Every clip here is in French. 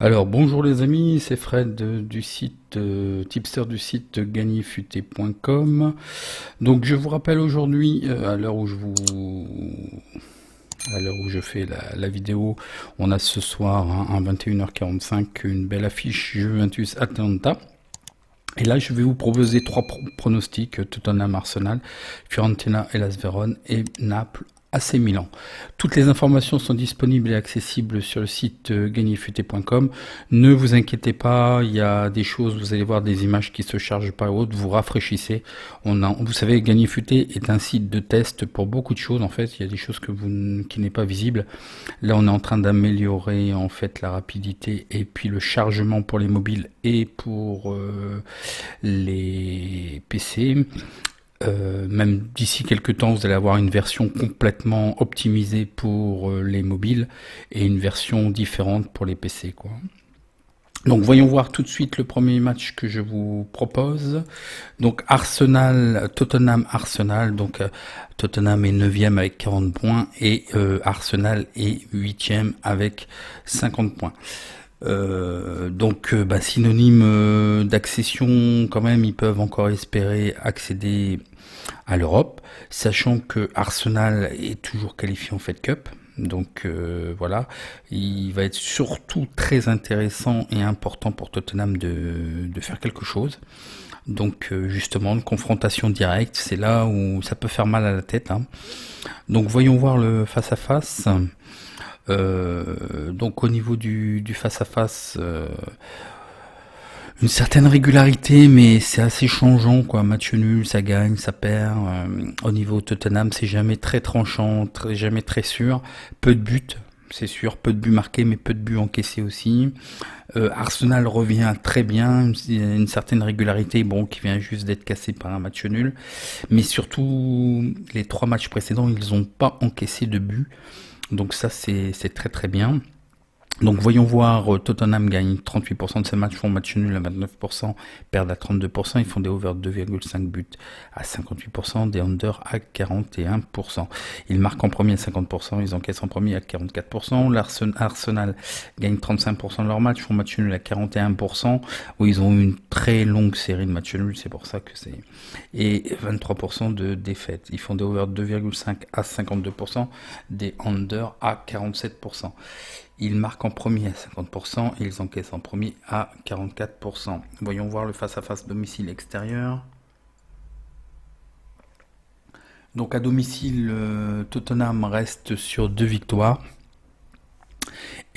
Alors bonjour les amis, c'est Fred du site tipster du site gagnerfuté.com. Donc je vous rappelle aujourd'hui à l'heure où je fais la vidéo, on a ce soir à 21h45 une belle affiche Juventus Atalanta. Et là, je vais vous proposer trois pronostics Tottenham Arsenal, Fiorentina Hellas Vérone et Naples AC Milan. Toutes les informations sont disponibles et accessibles sur le site gagnerfuté.com. Ne vous inquiétez pas, il y a des choses, vous allez voir des images qui se chargent pas haute, vous rafraîchissez. Vous savez, Gagnerfuté est un site de test pour beaucoup de choses. En fait, il y a des choses qui n'est pas visible. Là, on est en train d'améliorer en fait la rapidité et puis le chargement pour les mobiles et pour les PC. Même d'ici quelques temps, vous allez avoir une version complètement optimisée pour les mobiles et une version différente pour les PC, quoi. Donc voyons voir tout de suite le premier match que je vous propose. Donc Tottenham Arsenal. Donc Tottenham est 9e avec 40 points et Arsenal est 8e avec 50 points. Synonyme d'accession quand même, ils peuvent encore espérer accéder à l'Europe, sachant que Arsenal est toujours qualifié en Fed Cup. Donc voilà, il va être surtout très intéressant et important pour Tottenham de faire quelque chose. Donc justement, une confrontation directe, c'est là où ça peut faire mal à la tête, hein. Donc voyons voir le face-à-face. Donc au niveau du face-à-face, une certaine régularité, mais c'est assez changeant, quoi. Match nul, ça gagne, ça perd. Au niveau Tottenham, c'est jamais très tranchant, jamais très sûr. Peu de buts, c'est sûr, peu de buts marqués, mais peu de buts encaissés aussi. Arsenal revient très bien, une certaine régularité, bon, qui vient juste d'être cassée par un match nul. Mais surtout, les trois matchs précédents, ils n'ont pas encaissé de buts. Donc ça, c'est très très bien. Donc voyons voir, Tottenham gagne 38% de ses matchs, font match nul à 29%, perdent à 32%, ils font des over 2,5 buts à 58%, des under à 41%. Ils marquent en premier à 50%, ils encaissent en premier à 44%. L'Arsenal gagne 35% de leurs matchs, font match nul à 41%, où ils ont eu une très longue série de matchs nuls, c'est pour ça que c'est... Et 23% de défaites. Ils font des over 2,5 à 52%, des under à 47%. Ils marquent en premier à 50% et ils encaissent en premier à 44%. Voyons voir le face-à-face domicile extérieur. Donc à domicile, Tottenham reste sur 2 victoires.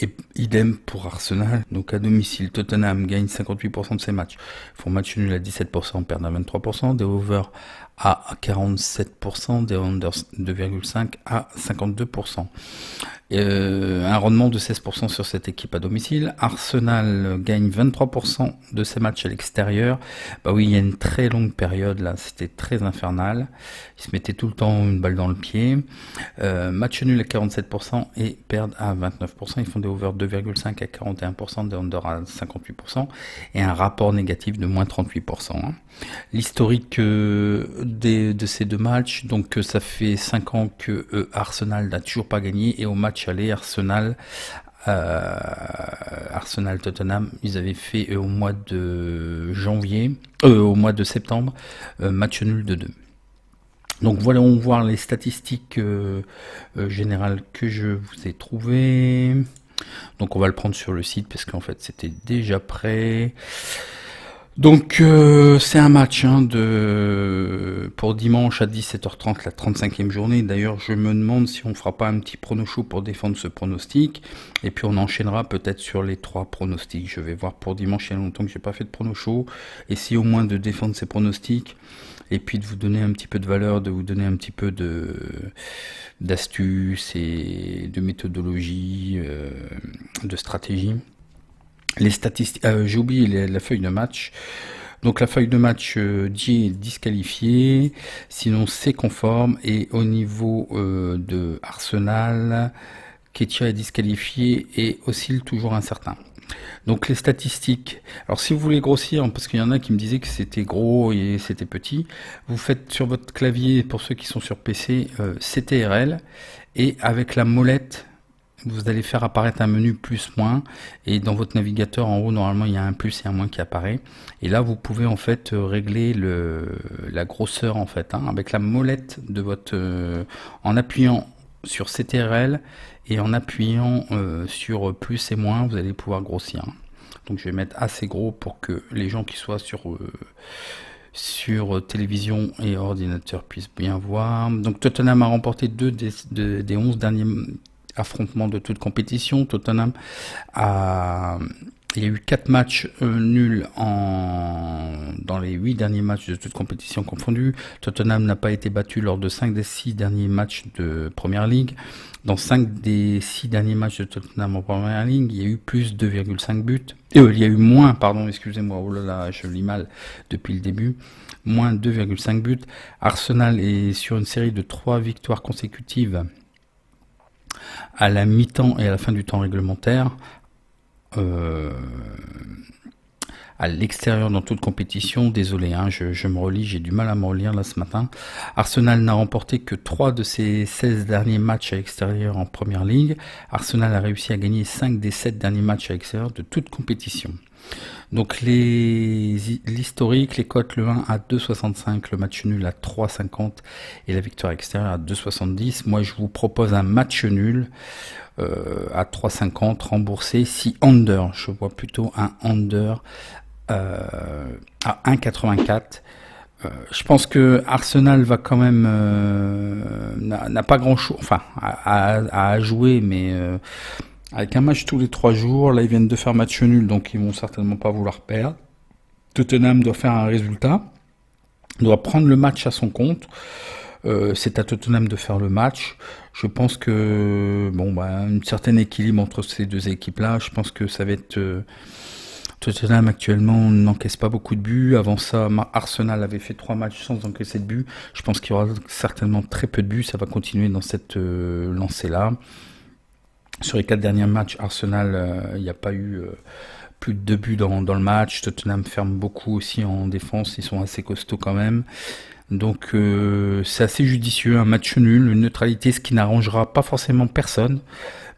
Et idem pour Arsenal. Donc à domicile, Tottenham gagne 58% de ses matchs. Font match nul à 17%, perdent à 23%, des over à 47%, des unders 2,5 à 52%. Un rendement de 16% sur cette équipe à domicile. Arsenal gagne 23% de ses matchs à l'extérieur. Bah oui, il y a une très longue période là, c'était très infernal. Ils se mettaient tout le temps une balle dans le pied. Match nul à 47% et perdent à 29%. Ils font des over 2,5 à 41%, des under à 58% et un rapport négatif de moins 38%. Hein. L'historique de ces deux matchs, donc ça fait 5 ans que Arsenal n'a toujours pas gagné et au match aller Arsenal Tottenham, ils avaient fait au mois de au mois de septembre, match nul de 2. Donc voilà, on va voir les statistiques générales que je vous ai trouvées. Donc on va le prendre sur le site parce qu'en fait c'était déjà prêt. Donc c'est un match pour dimanche à 17h30, la 35e journée. D'ailleurs, je me demande si on fera pas un petit prono show pour défendre ce pronostic. Et puis on enchaînera peut-être sur les 3 pronostics. Je vais voir pour dimanche, il y a longtemps que j'ai pas fait de prono show. Essayer au moins de défendre ces pronostics. Et puis de vous donner un petit peu de valeur, de vous donner un petit peu d'astuces et de méthodologie, de stratégie. Les statistiques, j'ai oublié la feuille de match. Donc la feuille de match, J est disqualifié, sinon c'est conforme. Et au niveau de Arsenal, Ketia est disqualifié et oscille toujours incertain. Donc les statistiques, alors si vous voulez grossir, parce qu'il y en a qui me disaient que c'était gros et c'était petit, vous faites sur votre clavier, pour ceux qui sont sur PC, CTRL, et avec la molette, vous allez faire apparaître un menu plus-moins, et dans votre navigateur en haut normalement il y a un plus et un moins qui apparaît, et là vous pouvez en fait régler la grosseur en fait, hein, avec la molette de votre en appuyant sur CTRL et en appuyant sur plus et moins, vous allez pouvoir grossir. Donc je vais mettre assez gros pour que les gens qui soient sur télévision et ordinateur puissent bien voir. Donc Tottenham a remporté 2 des 11 derniers affrontements de toute compétition. Tottenham il y a eu 4 matchs nuls dans les 8 derniers matchs de toute compétition confondue. Tottenham n'a pas été battu lors de 5 des 6 derniers matchs de Premier League. Dans 5 des 6 derniers matchs de Tottenham en Premier League, il y a eu plus 2,5 buts. Il y a eu moins, pardon, excusez-moi, oh là là, je lis mal depuis le début. Moins 2,5 buts. Arsenal est sur une série de 3 victoires consécutives à la mi-temps et à la fin du temps réglementaire. À l'extérieur dans toute compétition, désolé, hein, je me relis, j'ai du mal à me relire là ce matin. Arsenal n'a remporté que 3 de ses 16 derniers matchs à l'extérieur en Premier League. Arsenal a réussi à gagner 5 des 7 derniers matchs à l'extérieur de toute compétition. Donc l'historique, les cotes, le 1 à 2,65, le match nul à 3,50 et la victoire extérieure à 2,70. Moi je vous propose un match nul à 3,50 remboursé si under. Je vois plutôt un under à 1,84. Je pense que Arsenal va quand même n'a pas grand chose, enfin à jouer, mais avec un match tous les 3 jours, là ils viennent de faire match nul, donc ils vont certainement pas vouloir perdre. Tottenham doit faire un résultat, doit prendre le match à son compte. C'est à Tottenham de faire le match. Je pense que un certain équilibre entre ces deux équipes-là. Je pense que ça va être Tottenham actuellement n'encaisse pas beaucoup de buts. Avant ça, Arsenal avait fait 3 matchs sans encaisser de buts. Je pense qu'il y aura certainement très peu de buts. Ça va continuer dans cette lancée-là. Sur les 4 derniers matchs, Arsenal, il n'y a pas eu plus de 2 buts dans le match. Tottenham ferme beaucoup aussi en défense. Ils sont assez costauds quand même. Donc c'est assez judicieux, un match nul, une neutralité, ce qui n'arrangera pas forcément personne,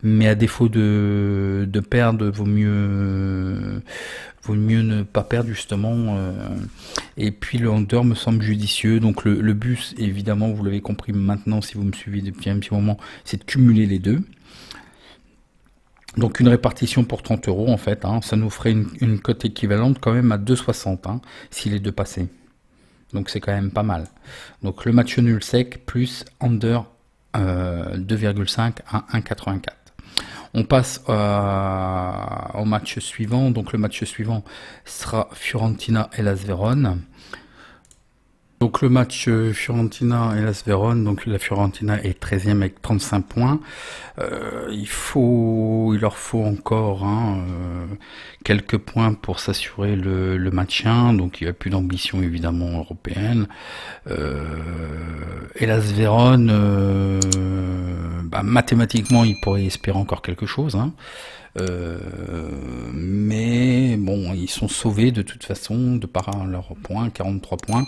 mais à défaut de perdre, vaut mieux ne pas perdre justement. Et puis le under me semble judicieux, donc le but, évidemment, vous l'avez compris maintenant si vous me suivez depuis un petit moment, c'est de cumuler les deux. Donc une répartition pour 30 € en fait, hein, ça nous ferait une cote équivalente quand même à 2,60 si les deux passaient. Donc c'est quand même pas mal. Donc le match nul sec plus under 2,5 à 1,84. On passe au match suivant. Donc le match suivant sera Fiorentina Hellas Vérone. Donc le match Fiorentina Hellas Vérone, donc la Fiorentina est 13e avec 35 points. Il leur faut encore quelques points pour s'assurer le maintien, donc il n'y a plus d'ambition évidemment européenne. Hellas Vérone, mathématiquement il pourrait espérer encore quelque chose, mais bon, ils sont sauvés de toute façon de par leurs points, 43 points,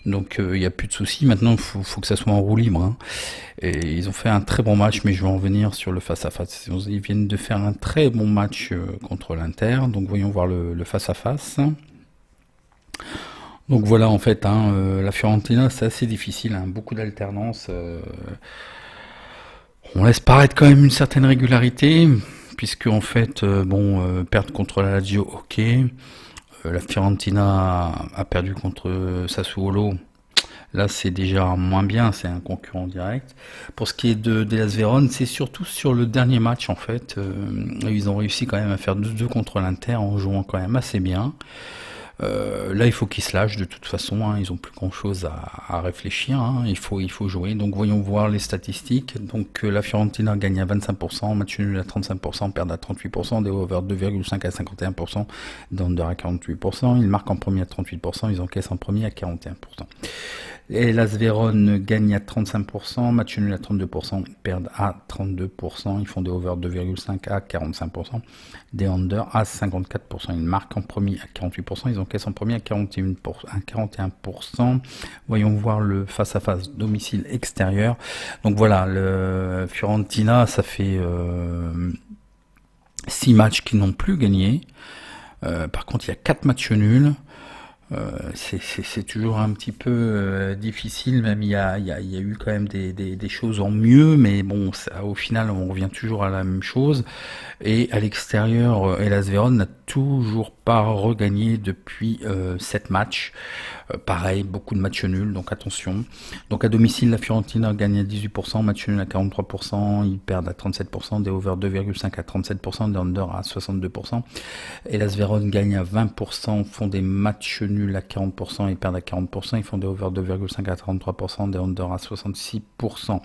donc il n'y a plus de soucis. Maintenant il faut que ça soit en roue libre, et ils ont fait un très bon match, mais je vais en venir sur le face-à-face. Ils viennent de faire un très bon match contre l'Inter, donc voyons voir le face-à-face. Donc voilà, en fait, la Fiorentina c'est assez difficile, beaucoup d'alternance, on laisse paraître quand même une certaine régularité, puisque en fait, perdre contre la Lazio, ok. La Fiorentina a perdu contre Sassuolo. Là, c'est déjà moins bien, c'est un concurrent direct. Pour ce qui est de Hellas Vérone, c'est surtout sur le dernier match, en fait. Ils ont réussi quand même à faire 2-2 contre l'Inter en jouant quand même assez bien. Là, il faut qu'ils se lâchent de toute façon, ils n'ont plus grand chose à réfléchir, il faut jouer. Donc voyons voir les statistiques. Donc la Fiorentina gagne à 25%, match nul à 35%, perd à 38%, des over 2,5 à 51%, des under à 48%, ils marquent en premier à 38%, ils encaissent en premier à 41%. Et Las Vérone gagne à 35%, match nul à 32%, ils perdent à 32%, ils font des over 2,5 à 45%, des under à 54%, ils marquent en premier à 48%, ils encaissent en premier à 41%. Voyons voir le face-à-face domicile extérieur. Donc voilà, le Fiorentina, ça fait 6 matchs qu'ils n'ont plus gagné. Par contre, il y a 4 matchs nuls. C'est toujours un petit peu difficile, même il y a eu quand même des choses en mieux, mais bon, ça, au final, on revient toujours à la même chose. Et à l'extérieur, Hellas Vérone n'a toujours pas regagné depuis 7 matchs. Pareil, beaucoup de matchs nuls, donc attention. Donc à domicile, la Fiorentina gagne à 18%, match nul à 43%, ils perdent à 37%, des over 2,5 à 37%, des under à 62%. Hellas Vérone gagne à 20%, font des matchs nuls à 40%, ils perdent à 40%, ils font des over 2,5 à 33%, des under à 66%.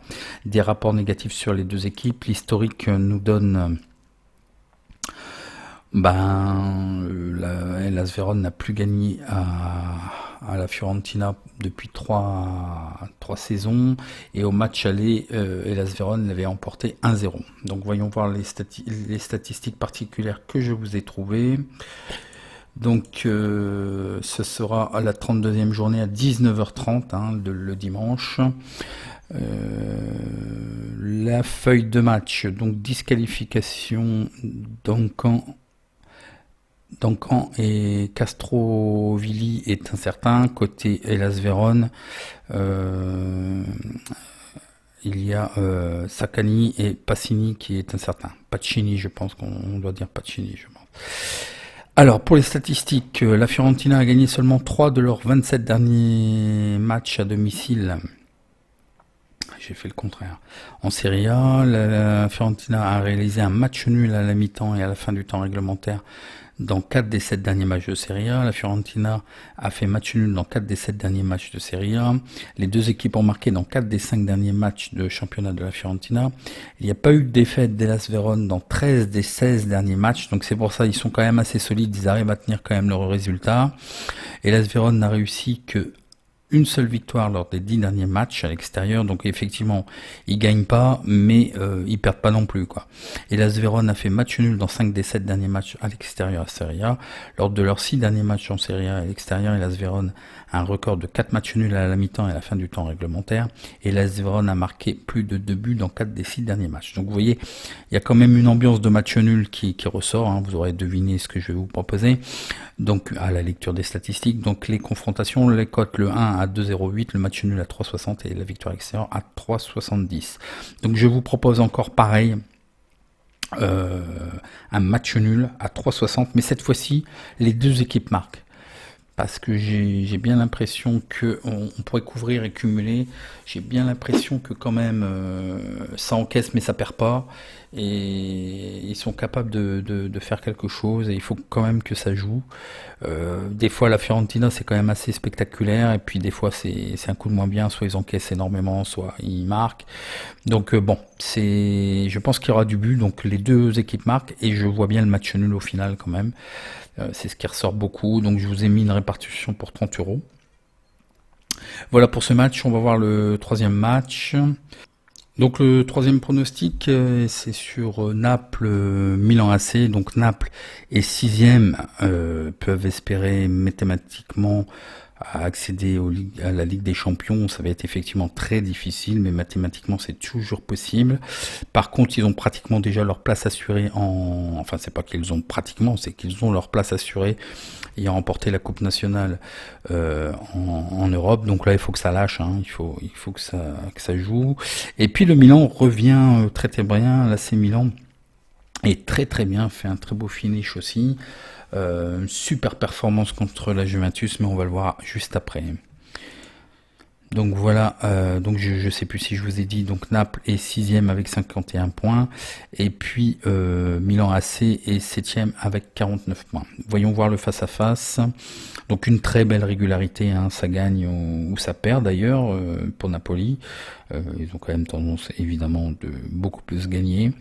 Des rapports négatifs sur les deux équipes. L'historique nous donne... Hellas Vérone n'a plus gagné à la Fiorentina depuis 3 saisons, et au match aller, Hellas Vérone l'avait emporté 1-0. Donc voyons voir les statistiques particulières que je vous ai trouvées. Donc ce sera à la 32e journée à 19h30 le dimanche. La feuille de match, donc disqualification Duncan et Castrovilli est incertain. Côté Hellas Vérone, il y a Saccani et Pacini qui est incertain. Pacini, je pense qu'on doit dire Pacini, je pense. Alors, pour les statistiques, la Fiorentina a gagné seulement 3 de leurs 27 derniers matchs à domicile. J'ai fait le contraire. En Serie A, la Fiorentina a réalisé un match nul à la mi-temps et à la fin du temps réglementaire dans 4 des 7 derniers matchs de Serie A. La Fiorentina a fait match nul dans 4 des 7 derniers matchs de Serie A. Les deux équipes ont marqué dans 4 des 5 derniers matchs de championnat de la Fiorentina. Il n'y a pas eu de défaite d'Hellas Vérone dans 13 des 16 derniers matchs. Donc c'est pour ça ils sont quand même assez solides. Ils arrivent à tenir quand même leurs résultats. Hellas Vérone n'a réussi que une seule victoire lors des 10 derniers matchs à l'extérieur, donc effectivement ils gagnent pas, mais ils perdent pas non plus, quoi. Et Hellas Vérone a fait match nul dans 5 des 7 derniers matchs à l'extérieur à Serie A. Lors de leurs 6 derniers matchs en Serie A à l'extérieur, Hellas Vérone a un record de 4 matchs nuls à la mi-temps et à la fin du temps réglementaire. Et Hellas Vérone a marqué plus de 2 buts dans 4 des 6 derniers matchs. Donc vous voyez, il y a quand même une ambiance de match nul qui ressort, vous aurez deviné ce que je vais vous proposer. Donc à la lecture des statistiques, donc les confrontations, les cotes, le 1 à 2,08, le match nul à 3,60 et la victoire extérieure à 3,70. Donc je vous propose encore pareil, un match nul à 3,60, mais cette fois-ci les deux équipes marquent. Parce que j'ai bien l'impression qu'on pourrait couvrir et cumuler. J'ai bien l'impression que quand même ça encaisse mais ça perd pas. Et ils sont capables de faire quelque chose. Et il faut quand même que ça joue. Des fois la Fiorentina c'est quand même assez spectaculaire. Et puis des fois c'est un coup de moins bien. Soit ils encaissent énormément, soit ils marquent. Donc bon, je pense qu'il y aura du but. Donc les deux équipes marquent. Et je vois bien le match nul au final quand même. C'est ce qui ressort beaucoup, donc je vous ai mis une répartition pour 30 €. Voilà pour ce match, on va voir le troisième match. Donc le troisième pronostic, c'est sur Naples-Milan AC. Donc Naples est 6e, peuvent espérer mathématiquement à accéder à la Ligue des Champions. Ça va être effectivement très difficile, mais mathématiquement c'est toujours possible. Par contre, ils ont pratiquement déjà leur place assurée enfin c'est pas qu'ils ont pratiquement, c'est qu'ils ont leur place assurée ayant remporté la Coupe nationale en Europe. Donc là il faut que ça lâche, il faut que ça joue. Et puis le Milan revient très très bien. L'AC Milan est très très bien, fait un très beau finish aussi. Super performance contre la Juventus, mais on va le voir juste après. Donc voilà, donc je sais plus si je vous ai dit, donc Naples est 6e avec 51 points, et puis Milan AC est 7e avec 49 points. Voyons voir le face-à-face. Donc une très belle régularité, ça gagne ou ça perd d'ailleurs pour Napoli. Ils ont quand même tendance évidemment de beaucoup plus gagner.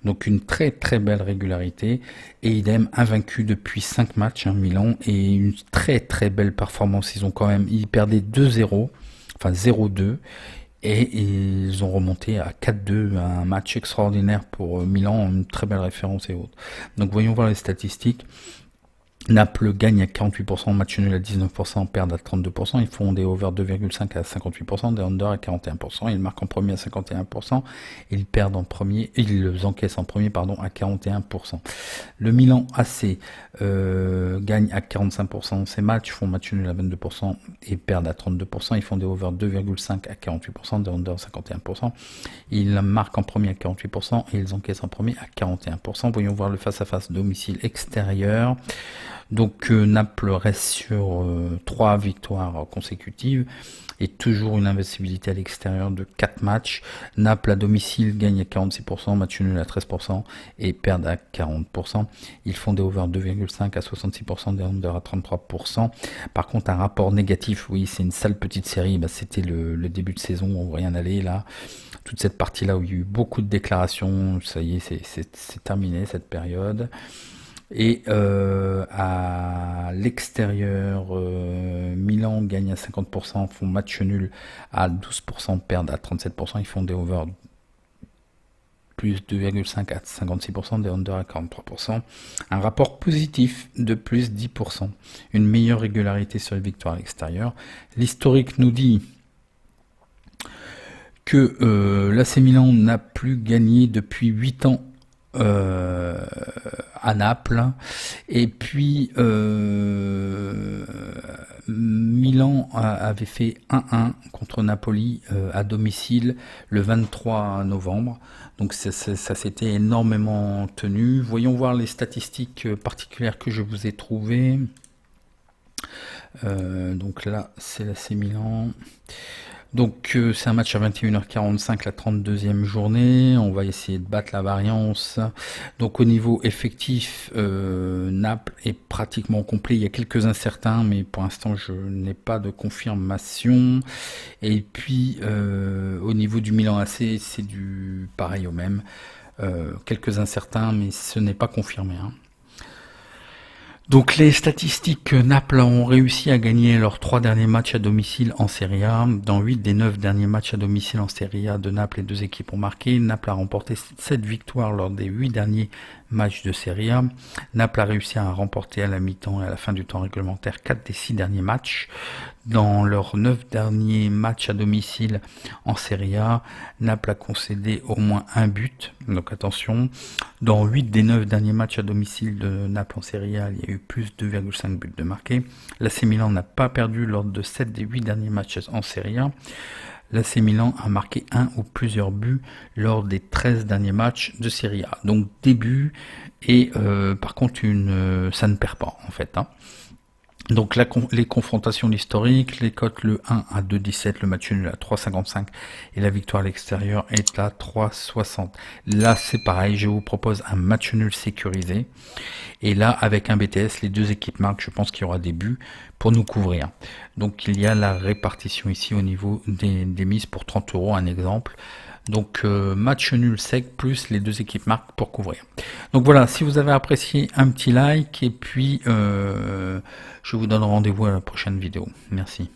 Donc une très très belle régularité, et idem invaincu depuis 5 matchs Milan, et une très très belle performance. Ils perdaient 2-0 enfin 0-2. Et ils ont remonté à 4-2, un match extraordinaire pour Milan, une très belle référence et autres. Donc voyons voir les statistiques. Naples gagne à 48%, match nul à 19%, perdent à 32%. Ils font des over 2,5 à 58%, des under à 41%. Ils marquent en premier à 51%. Ils perdent en premier, ils encaissent en premier, pardon, à 41%. Le Milan AC gagne à 45% ces matchs, font match nul à 22% et perdent à 32%. Ils font des over 2,5 à 48%, des under à 51%. Ils marquent en premier à 48% et ils encaissent en premier à 41%. Voyons voir le face-à-face domicile extérieur. Donc Naples reste sur 3 victoires consécutives et toujours une invincibilité à l'extérieur de 4 matchs. Naples à domicile gagne à 46%, match nul à 13% et perdent à 40%. Ils font des over 2,5 à 66%, des under à 33%. Par contre un rapport négatif, oui c'est une sale petite série, bah, c'était le début de saison, on ne voit rien aller là. Toute cette partie-là où il y a eu beaucoup de déclarations, ça y est, c'est terminé cette période. Et à l'extérieur, Milan gagne à 50%, font match nul à 12%, perdent à 37%, ils font des over plus 2,5 à 56%, des under à 43%. Un rapport positif de plus 10%, une meilleure régularité sur les victoires à l'extérieur. L'historique nous dit que l'AC Milan n'a plus gagné depuis 8 ans à Naples, et puis Milan avait fait 1-1 contre Napoli à domicile le 23 novembre, donc ça s'était énormément tenu. Voyons voir les statistiques particulières que je vous ai trouvées. Donc là c'est l'AC Milan. Donc c'est un match à 21h45, la 32e journée. On va essayer de battre la variance. Donc au niveau effectif, Naples est pratiquement complet. Il y a quelques incertains, mais pour l'instant je n'ai pas de confirmation. Et puis au niveau du Milan AC, c'est du pareil au même. Quelques incertains, mais ce n'est pas confirmé. Donc les statistiques, Naples ont réussi à gagner leurs 3 derniers matchs à domicile en Serie A. Dans 8 des 9 derniers matchs à domicile en Serie A de Naples, les 2 équipes ont marqué. Naples a remporté 7 victoires lors des 8 derniers matchs de Serie A. Naples a réussi à remporter à la mi-temps et à la fin du temps réglementaire 4 des 6 derniers matchs. Dans leurs 9 derniers matchs à domicile en Serie A, Naples a concédé au moins un but, donc attention. Dans 8 des 9 derniers matchs à domicile de Naples en Serie A, il y a eu plus de 2,5 buts de marqués. L'AC Milan n'a pas perdu lors de 7 des 8 derniers matchs en Serie A. L'AC Milan a marqué un ou plusieurs buts lors des 13 derniers matchs de Serie A. Donc début et par contre ça ne perd pas en fait. Donc les confrontations historiques, les cotes, le 1 à 2,17, le match nul à 3,55 et la victoire à l'extérieur est à 3,60. Là c'est pareil, je vous propose un match nul sécurisé. Et là avec un BTS, les 2 équipes marquent, je pense qu'il y aura des buts pour nous couvrir. Donc il y a la répartition ici au niveau des mises pour 30 €, un exemple. Donc match nul sec plus les 2 équipes marquent pour couvrir. Donc voilà, si vous avez apprécié, un petit like et puis je vous donne rendez-vous à la prochaine vidéo. Merci.